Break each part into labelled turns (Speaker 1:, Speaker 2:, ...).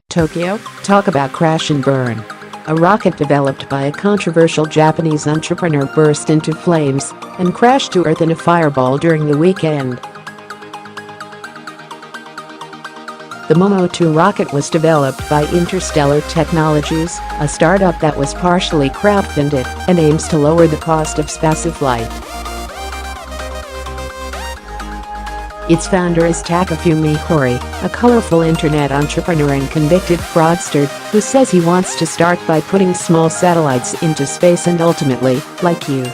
Speaker 1: Tokyo, talk about crash and burn. A rocket developed by a controversial Japanese entrepreneur burst into flames and crashed to Earth in a fireball during the weekend. The Momo-2 rocket was developed by Interstellar Technologies, a startup that was partially crowdfunded and aims to lower the cost of spaceflight. Its founder is Takafumi Hori, a colorful internet entrepreneur and convicted fraudster who says he wants to start by putting small satellites into space and ultimately, like you.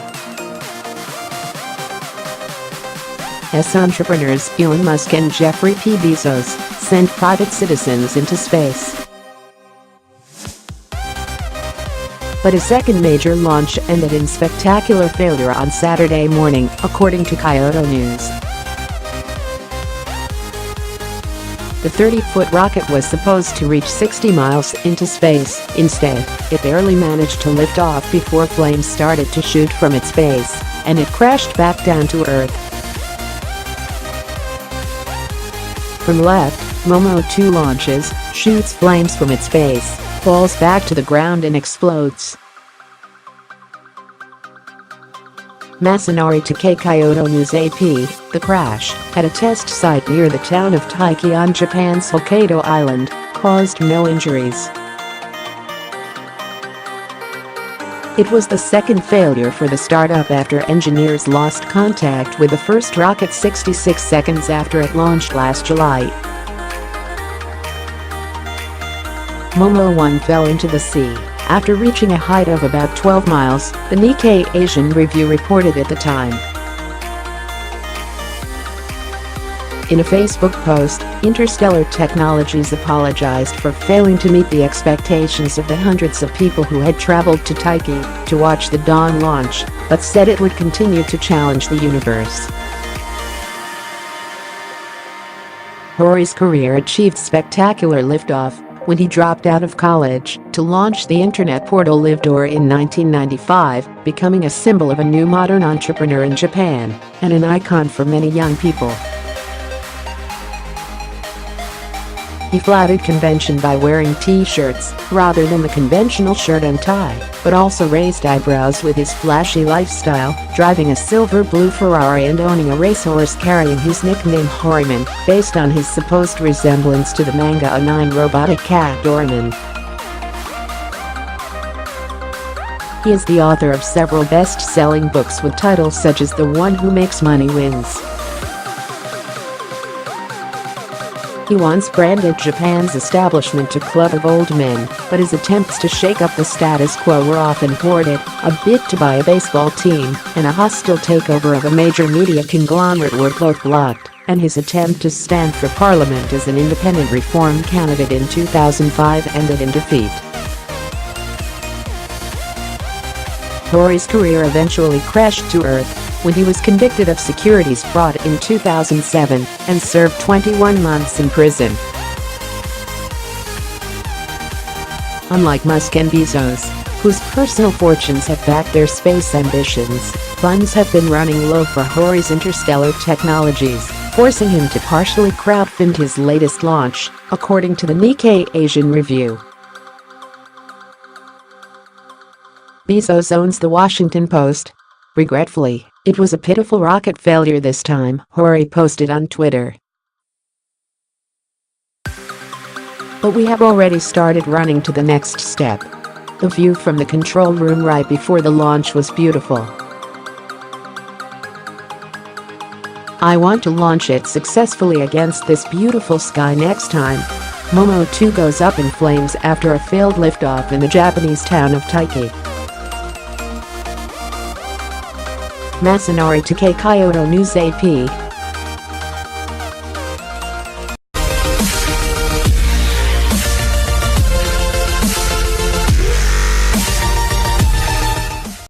Speaker 1: As entrepreneurs Elon Musk and Jeffrey P. Bezos sent private citizens into space. But a second major launch ended in spectacular failure on Saturday morning, according to Kyodo News. The 30-foot rocket was supposed to reach 60 miles into space. Instead, it barely managed to lift off before flames started to shoot from its base, and it crashed back down to Earth. From left, Momo-2 launches, shoots flames from its base, falls back to the ground and explodes. Masanori Takei Kyodo News AP, the crash, at a test site near the town of Taiki on Japan's Hokkaido Island, caused no injuries. It was the second failure for the startup after engineers lost contact with the first rocket 66 seconds after it launched last July. Momo-1 fell into the sea after reaching a height of about 12 miles, the Nikkei Asian Review reported at the time. In a Facebook post, Interstellar Technologies apologized for failing to meet the expectations of the hundreds of people who had traveled to Taiki to watch the dawn launch, but said it would continue to challenge the universe. Hori's career achieved spectacular liftoff when he dropped out of college to launch the internet portal Livedoor in 1995, becoming a symbol of a new modern entrepreneur in Japan and an icon for many young people. He flouted convention by wearing t-shirts rather than the conventional shirt and tie, but also raised eyebrows with his flashy lifestyle, driving a silver-blue Ferrari and owning a racehorse carrying his nickname Horiman, based on his supposed resemblance to the manga anime robotic cat Doraemon. He is the author of several best-selling books with titles such as The One Who Makes Money Wins. He once branded Japan's establishment a club of old men, but his attempts to shake up the status quo were often thwarted. A bid to buy a baseball team and a hostile takeover of a major media conglomerate were both blocked, and his attempt to stand for parliament as an independent reform candidate in 2005 ended in defeat. Hori's career eventually crashed to Earth when he was convicted of securities fraud in 2007 and served 21 months in prison. Unlike Musk and Bezos, whose personal fortunes have backed their space ambitions, funds have been running low for Hori's Interstellar Technologies, forcing him to partially crowdfund his latest launch, according to the Nikkei Asian Review. Bezos owns the Washington Post. Regretfully, it was a pitiful rocket failure this time, Hori posted on Twitter. But we have already started running to the next step. The view from the control room right before the launch was beautiful. I want to launch it successfully against this beautiful sky next time. Momo-2 goes up in flames after a failed liftoff in the Japanese town of Taiki. Masanori Takei Kyodo News AP,